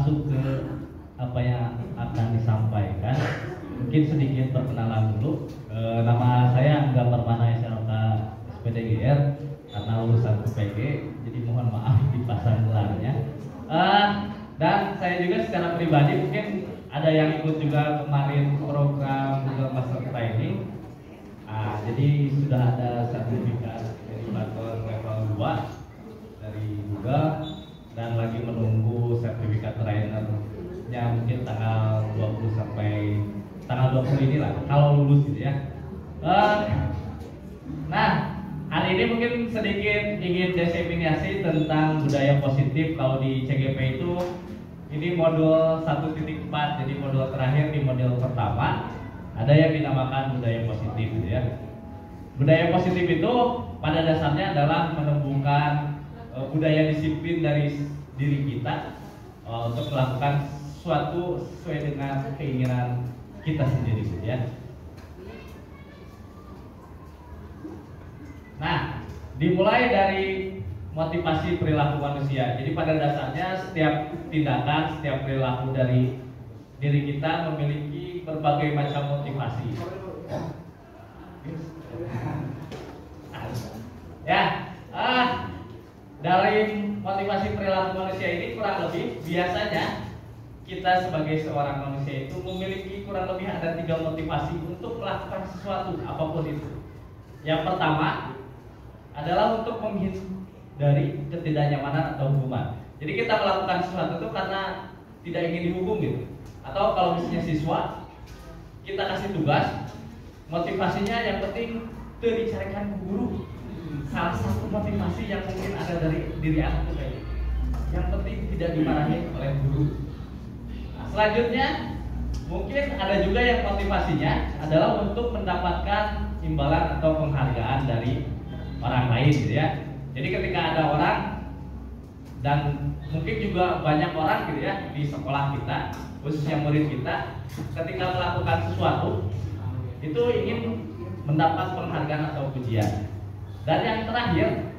masuk ke apa yang akan disampaikan, mungkin sedikit perkenalan dulu. Nama saya Angga Permana SLK SPDGR karena lulusan UPG, jadi mohon maaf dipasang gelarnya. Dan saya juga secara pribadi mungkin ada yang ikut juga kemarin program Google Master Training. Jadi sudah ada sertifikat derivator level 2 dari Google dan lagi menunggu sertifikat trainernya mungkin tanggal 20 sampai tanggal 20 inilah kalau lulus gitu ya. Nah, hari ini mungkin sedikit ingin definisi tentang budaya positif. Kalau di CGP itu ini modul 1.4, jadi modul terakhir di modul pertama ada yang dinamakan budaya positif gitu ya. Budaya positif itu pada dasarnya adalah menumbuhkan budaya disiplin dari diri kita untuk melakukan sesuatu sesuai dengan keinginan kita sendiri gitu ya. Nah, dimulai dari motivasi perilaku manusia. Jadi pada dasarnya setiap tindakan, setiap perilaku dari diri kita memiliki berbagai macam motivasi. Ya, dari motivasi perilaku manusia ini kurang lebih biasanya kita sebagai seorang manusia itu memiliki kurang lebih ada 3 motivasi untuk melakukan sesuatu apapun itu. Yang pertama adalah untuk menghindari ketidaknyamanan atau hukuman. Jadi kita melakukan sesuatu itu karena tidak ingin dihukum gitu. Atau kalau misalnya siswa kita kasih tugas, motivasinya yang penting dicarikan ke guru. Salah satu motivasi yang mungkin ada dari diri anak itu kayak yang penting tidak dimarahi oleh guru. Nah, selanjutnya mungkin ada juga yang motivasinya adalah untuk mendapatkan imbalan atau penghargaan dari orang lain gitu ya. Jadi ketika ada orang dan mungkin juga banyak orang gitu ya di sekolah kita, khususnya murid kita, ketika melakukan sesuatu itu ingin mendapat penghargaan atau pujian. Dan yang terakhir,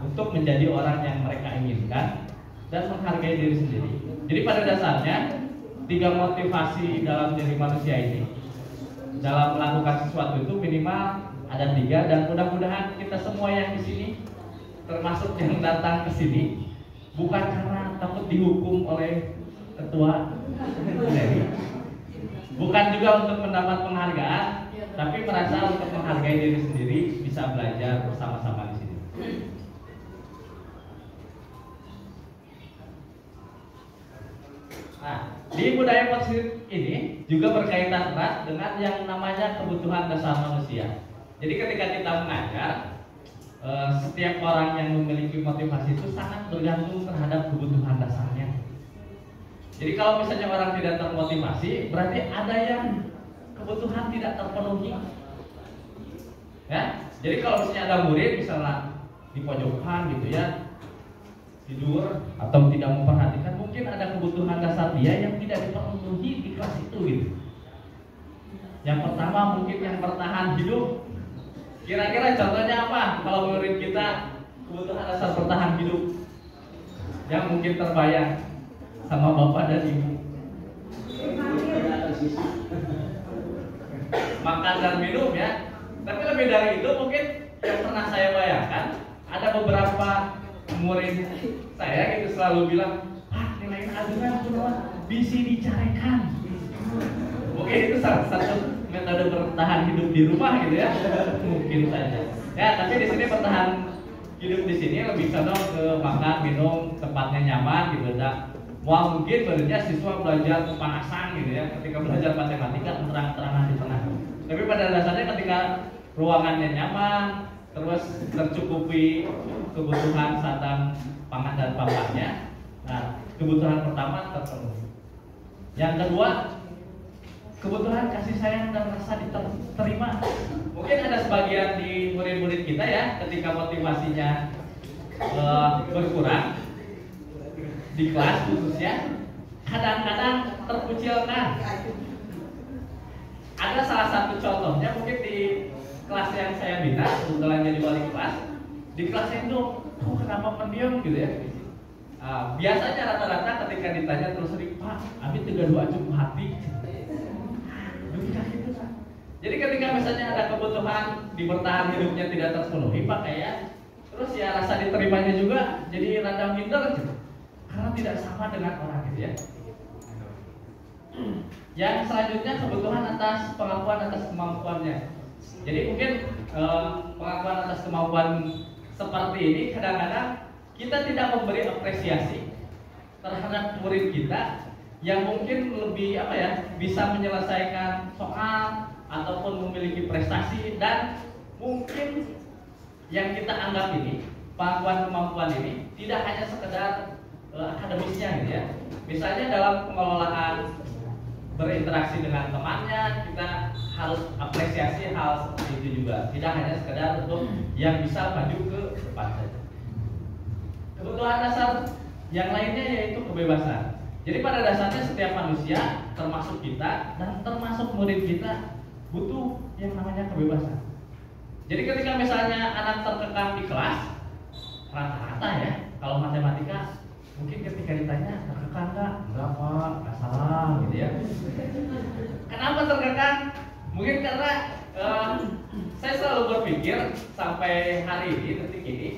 untuk menjadi orang yang mereka inginkan dan menghargai diri sendiri. Jadi pada dasarnya 3 motivasi dalam diri manusia ini dalam melakukan sesuatu itu minimal ada 3, dan mudah-mudahan kita semua yang di sini, termasuk yang datang ke sini, bukan karena takut dihukum oleh ketua, bukan juga untuk mendapat penghargaan, tapi merasa untuk menghargai diri sendiri, bisa belajar bersama-sama di sini. Nah, di budaya positif ini juga berkaitan erat dengan yang namanya kebutuhan dasar manusia. Jadi ketika kita mengajar, setiap orang yang memiliki motivasi itu sangat bergantung terhadap kebutuhan dasarnya. Jadi kalau misalnya orang tidak termotivasi, berarti ada yang kebutuhan tidak terpenuhi. Ya, jadi kalau misalnya ada murid misalnya di pojokan gitu ya, tidur atau tidak memperhatikan, mungkin ada kebutuhan dasar dia yang tidak dipenuhi di kelas itu gitu. Yang pertama mungkin yang bertahan hidup. Kira-kira contohnya apa kalau murid kita kebutuhan dasar bertahan hidup yang mungkin terbayang sama bapak dan ibu? Makan dan minum ya. Tapi lebih dari itu mungkin yang pernah saya bayangkan, ada beberapa murid saya gitu selalu bilang, nilai adunan bisa dicarikan. Mungkin itu salah satu metode bertahan hidup di rumah gitu ya, mungkin saja. Ya, tapi di sini bertahan hidup di sini lebih condong ke makan, minum, tempatnya nyaman gitu. Dan mungkin sebenarnya siswa belajar kepanasan gitu ya, ketika belajar matematika terang-terangan di tengah. Tapi pada dasarnya ketika ruangannya nyaman, terus tercukupi kebutuhan sandang, pangan dan papannya, nah kebutuhan pertama terpenuhi. Yang kedua, kebutuhan kasih sayang dan rasa diterima. Mungkin ada sebagian di murid-murid kita ya, ketika motivasinya berkurang di kelas khususnya, kadang-kadang terkucilkan. Ada salah satu contohnya mungkin di kelas yang saya bina, kebetulan jadi wali kelas. Di kelas itu, kenapa pendiam gitu ya? Biasanya rata-rata ketika ditanya terus sering, Pak, abi teu dua cukup hati. Gitu, Pak. Jadi ketika misalnya ada kebutuhan di bertahan hidupnya tidak terpenuhi, Pak, kayak terus ya rasa diterimanya juga jadi rada minder gitu. Karena tidak sama dengan orang gitu ya. Yang selanjutnya kebutuhan atas pengakuan atas kemampuannya. Jadi mungkin pengakuan atas kemampuan seperti ini kadang-kadang kita tidak memberi apresiasi terhadap murid kita yang mungkin lebih bisa menyelesaikan soal ataupun memiliki prestasi, dan mungkin yang kita anggap ini pengakuan kemampuan ini tidak hanya sekedar akademisnya gitu ya. Misalnya dalam pengelolaan berinteraksi dengan temannya, kita harus apresiasi hal seperti itu juga. Tidak hanya sekedar untuk yang bisa maju ke depan saja. Kebutuhan dasar yang lainnya yaitu kebebasan. Jadi pada dasarnya setiap manusia, termasuk kita dan termasuk murid kita, butuh yang namanya kebebasan. Jadi ketika misalnya anak terkekang di kelas, rata-rata ya, kalau matematika mungkin ketika ditanya terkekang nggak? Enggak Pak, nggak salah gitu ya. Kenapa terkekang? Mungkin karena saya selalu berpikir sampai hari ini, detik ini,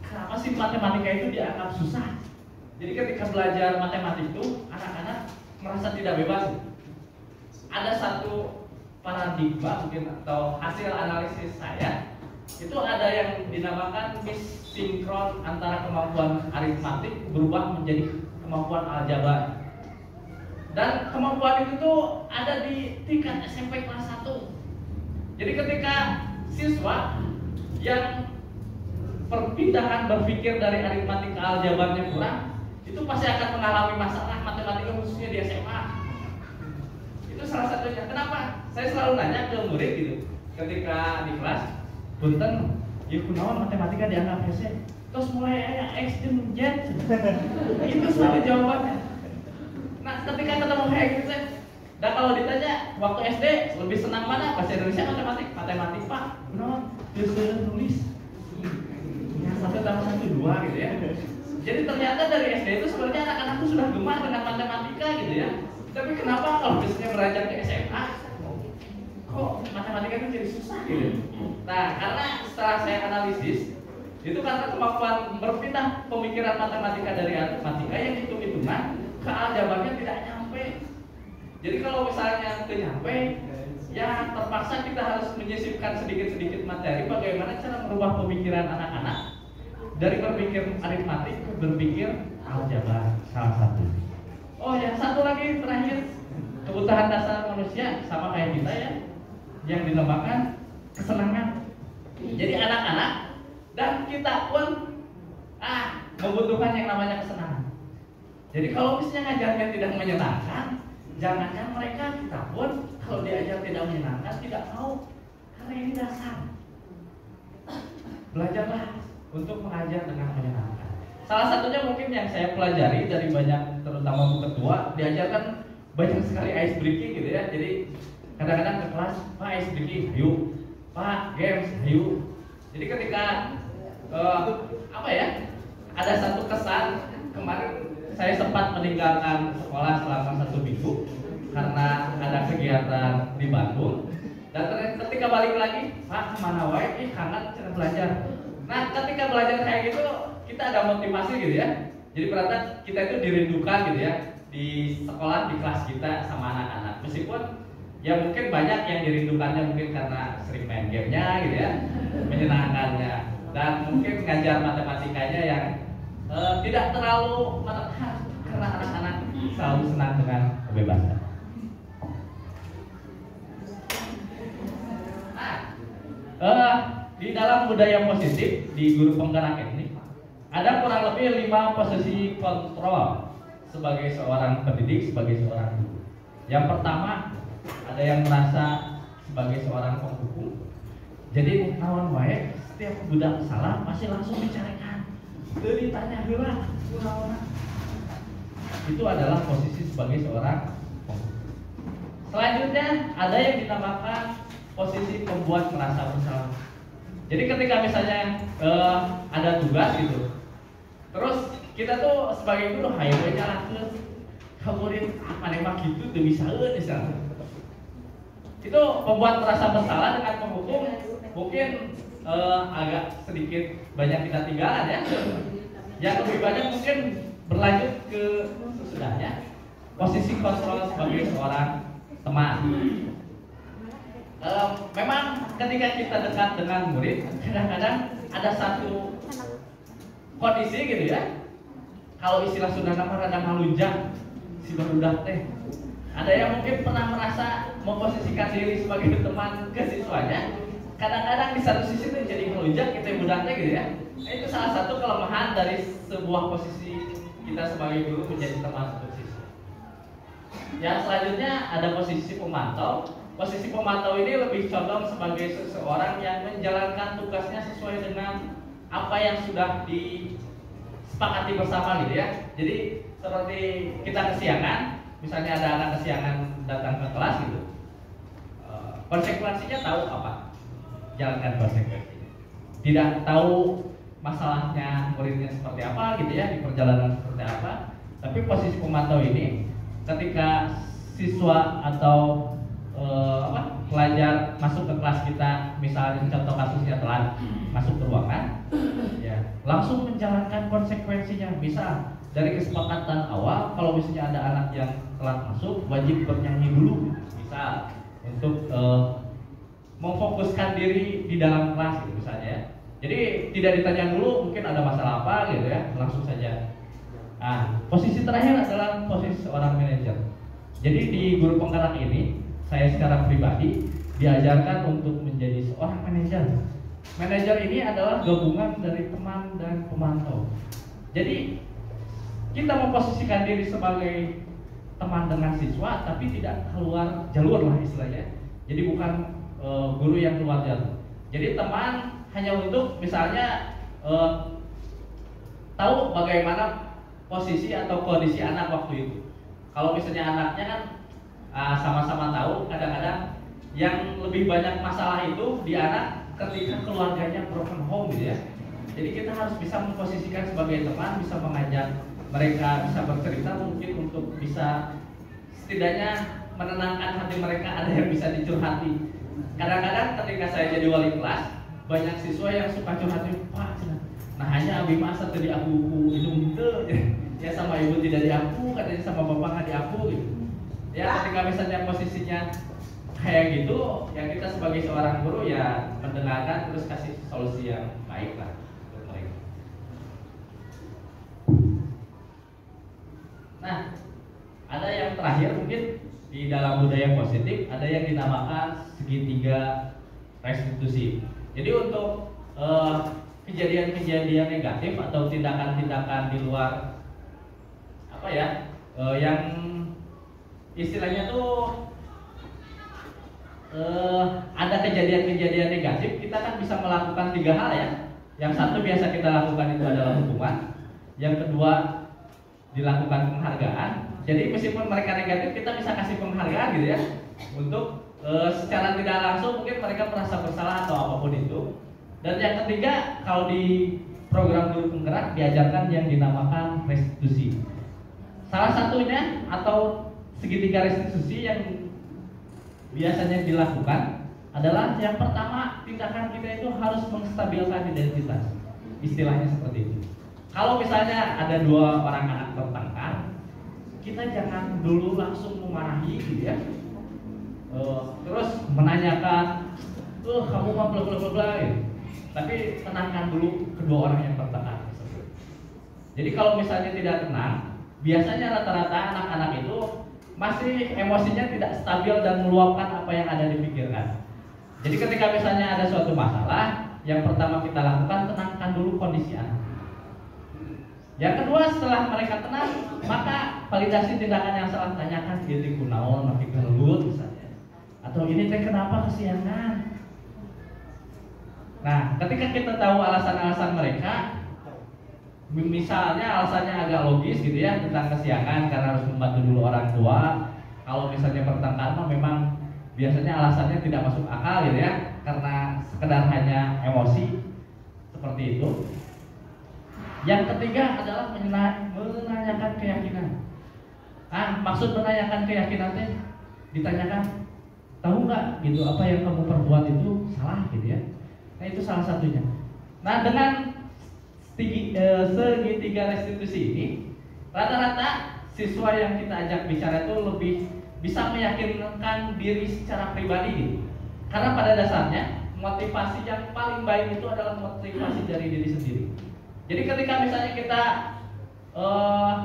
kenapa sih matematika itu dianggap susah? Jadi ketika belajar matematik itu anak-anak merasa tidak bebas. Ada satu paradigma mungkin atau hasil analisis saya, itu ada yang dinamakan sinkron antara kemampuan aritmatik berubah menjadi kemampuan aljabar. Dan kemampuan itu tuh ada di tingkat SMP kelas 1. Jadi ketika siswa yang perpindahan berpikir dari aritmatik ke aljabarnya kurang, itu pasti akan mengalami masalah matematika khususnya di SMA. Itu salah satunya. Kenapa? Saya selalu nanya ke murid gitu, ketika di kelas, punten, ya kunaon matematika dianggap hese, terus mulai X dan Z. Itu selalu jawabannya. Nah, ketika ketemu kayak gitu, dan kalau ditanya waktu SD lebih senang mana, bahasa Indonesia matematik Pak, kunaon, disuruh nulis. Ya 1+1=2 gitu ya. Jadi ternyata dari SD itu sebenarnya anak-anak itu sudah gemar dengan matematika gitu ya. Tapi kenapa kalau biasanya beranjak ke SMA, kok matematika itu jadi susah gitu? Nah, karena setelah saya analisis, itu karena kemampuan berpindah pemikiran matematika dari matematika yang hitung-hitungan ke aljabarnya tidak nyampe. Jadi kalau misalnya tidak nyampe, ya terpaksa kita harus menyisipkan sedikit-sedikit materi bagaimana cara merubah pemikiran anak-anak dari berpikir aritmatik ke berpikir aljabar, salah satu. Oh, yang satu lagi terakhir, kebutuhan dasar manusia sama kayak kita ya, yang dinamakan kesenangan. Jadi anak-anak dan kita pun membutuhkan yang namanya kesenangan. Jadi kalau misalnya ngajarnya tidak menyenangkan, jangankan mereka, kita pun kalau diajar tidak menyenangkan tidak mau, karena ini dasar. Belajarlah untuk mengajar dengan menyenangkan. Salah satunya mungkin yang saya pelajari dari banyak, terutama Bu Ketua, diajarkan banyak sekali ice breaking gitu ya. Jadi kadang-kadang ke kelas, Pak ice breaking, ayo. Pak games, ayo. Jadi ketika ada satu kesan kemarin saya sempat meninggalkan sekolah selama 1 minggu karena ada kegiatan di Bandung. Dan ketika balik lagi, Pak kemana wae? Kangen cara belajar. Nah, ketika belajar kayak gitu, kita ada motivasi gitu ya. Jadi berarti kita itu dirindukan gitu ya di sekolah, di kelas kita sama anak-anak. Meskipun ya mungkin banyak yang dirindukannya mungkin karena sering main gamenya gitu ya, menyenangkannya. Dan mungkin ngajar matematikanya yang tidak terlalu menekan karena anak-anak selalu senang dengan kebebasan. Di dalam budaya positif di guru penggerak ini ada kurang lebih 5 posisi kontrol sebagai seorang pendidik, sebagai seorang guru. Yang pertama, ada yang merasa sebagai seorang penghukum. Jadi naon wae setiap budak salah pasti langsung dicarikan. Teu ditanya heula kunaon. Itu adalah posisi sebagai seorang penghukum. Selanjutnya ada yang dinamakan posisi pembuat merasa bersalah. Jadi ketika misalnya ada tugas gitu, terus kita tuh sebagai guru hayo nyalakeun ka murid mana mah gitu teu bisa misalnya. Itu membuat merasa bersalah dengan penghukum, mungkin agak sedikit banyak kita tinggalan ya. Yang lebih banyak mungkin berlanjut ke sesudahnya posisi kontrol sebagai seorang teman. Memang ketika kita dekat dengan murid, kadang-kadang ada satu kondisi gitu ya. Kalau istilah Sunda nama rada malunjang, si barudak teh. Ada yang mungkin pernah merasa memposisikan diri sebagai teman ke siswanya. Kadang-kadang di satu sisi itu jadi melunjak kita budaknya gitu ya. Itu salah satu kelemahan dari sebuah posisi kita sebagai guru menjadi teman untuk siswa. Yang selanjutnya ada posisi pemantau. Posisi pemantau ini lebih condong sebagai seseorang yang menjalankan tugasnya sesuai dengan apa yang sudah disepakati bersama gitu ya. Jadi seperti kita kesiangan, misalnya ada anak kesiangan datang ke kelas gitu, konsekuensinya tahu apa? Jalankan konsekuensinya. Tidak tahu masalahnya muridnya seperti apa gitu ya, di perjalanan seperti apa. Tapi posisi pemantau ini ketika siswa atau pelajar masuk ke kelas kita, misalnya contoh kasusnya telat masuk ke ruangan, ya langsung menjalankan konsekuensinya. Misal dari kesepakatan awal, kalau misalnya ada anak yang telat masuk, wajib bernyanyi dulu, misal untuk memfokuskan diri di dalam kelas gitu misalnya ya. Jadi tidak ditanya dulu mungkin ada masalah apa gitu ya, langsung saja. Nah, posisi terakhir adalah posisi seorang manajer. Jadi di guru penggerak ini, saya secara pribadi diajarkan untuk menjadi seorang manajer. Manajer ini adalah gabungan dari teman dan pemantau. Jadi kita memposisikan diri sebagai teman dengan siswa, tapi tidak keluar jalur lah istilahnya. Jadi bukan guru yang keluar jalur. Jadi teman hanya untuk misalnya tahu bagaimana posisi atau kondisi anak waktu itu. Kalau misalnya anaknya kan sama-sama tahu, kadang-kadang yang lebih banyak masalah itu di anak ketika keluarganya broken home gitu ya. Jadi kita harus bisa memposisikan sebagai teman, bisa mengajak mereka bisa bercerita mungkin untuk bisa setidaknya menenangkan hati mereka, ada yang bisa dicurhati. Kadang-kadang ketika saya jadi wali kelas, banyak siswa yang suka curhatin, Pak, nah hanya abi masa tadi aku itu ya sama ibu tidak di aku, katanya sama bapak nggak di aku gitu. Ya ketika misalnya posisinya kayak gitu, ya kita sebagai seorang guru ya mendengarkan terus kasih solusi yang baik lah untuk mereka. Nah, ada yang terakhir mungkin di dalam budaya positif ada yang dinamakan segitiga restitusi. Jadi untuk kejadian-kejadian negatif atau tindakan-tindakan di luar apa ya, yang istilahnya tuh ada kejadian-kejadian negatif, kita kan bisa melakukan 3 hal ya. Yang satu biasa kita lakukan itu adalah hukuman. Yang kedua dilakukan penghargaan. Jadi meskipun mereka negatif, kita bisa kasih penghargaan gitu ya. Untuk secara tidak langsung mungkin mereka merasa bersalah atau apapun itu. Dan yang ketiga, kalau di program guru penggerak diajarkan yang dinamakan restitusi. Salah satunya atau segitiga restitusi yang biasanya dilakukan adalah yang pertama, tindakan kita itu harus menstabilkan identitas. Istilahnya seperti itu. Kalau misalnya ada 2 orang anak bertengkar, kita jangan dulu langsung memarahi gitu ya. Terus menanyakan, kamu mah bla bla bla gitu. Tapi tenangkan dulu kedua orang yang bertengkar. Jadi kalau misalnya tidak tenang, biasanya rata-rata anak-anak itu masih emosinya tidak stabil dan meluapkan apa yang ada di pikiran. Jadi ketika misalnya ada suatu masalah, yang pertama kita lakukan tenangkan dulu kondisi anak. Yang kedua, setelah mereka tenang, maka validasi tindakan yang salah, tanyakan gitu kunaon, makin gelut misalnya. Atau ini teh kenapa kesiangan? Nah, ketika kita tahu alasan-alasan mereka, misalnya alasannya agak logis gitu ya tentang kesiangan karena harus membantu dulu orang tua. Kalau misalnya bertengkar memang biasanya alasannya tidak masuk akal gitu ya, karena sekedar hanya emosi seperti itu. Yang ketiga adalah menanyakan keyakinan. Maksud menanyakan keyakinan teh ditanyakan, tahu nggak gitu apa yang kamu perbuat itu salah gitu ya. Nah itu salah satunya. Nah dengan segitiga restitusi ini, rata-rata siswa yang kita ajak bicara itu lebih bisa meyakinkan diri secara pribadi gitu. Karena pada dasarnya motivasi yang paling baik itu adalah motivasi dari diri sendiri. Jadi ketika misalnya kita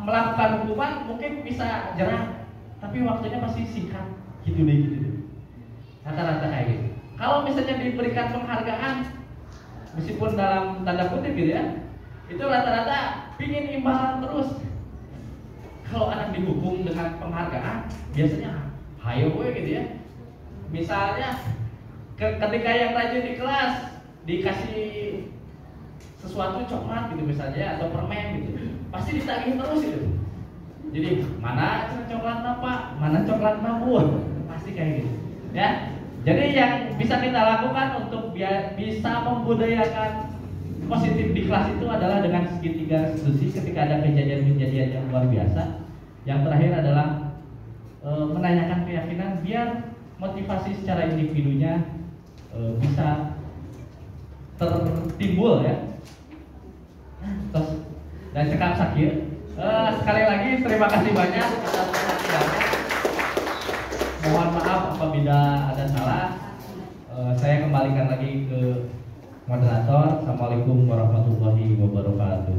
melakukan hukuman mungkin bisa jerah, tapi waktunya masih singkat gitu deh gitu. Rata-rata kayak gitu. Kalau misalnya diberikan penghargaan, meskipun dalam tanda kutip gitu ya, itu rata-rata pingin imbalan terus. Kalau anak dihukum dengan penghargaan, biasanya hayo gue gitu ya. Misalnya ketika yang rajin di kelas dikasih sesuatu coklat gitu misalnya atau permen gitu, pasti ditagih terus gitu. Jadi mana coklat apa, mana coklat Bu, pasti kayak gitu ya. Jadi yang bisa kita lakukan untuk bisa membudayakan positif di kelas itu adalah dengan segitiga restitusi ketika ada kejadian-kejadian yang luar biasa. Yang terakhir adalah menanyakan keyakinan biar motivasi secara individunya bisa tertimbul ya. Terus dan cekap sakit. Sekali lagi terima kasih banyak atas perhatiannya. Mohon maaf apabila ada salah. Saya kembalikan lagi ke moderator. Assalamualaikum warahmatullahi wabarakatuh.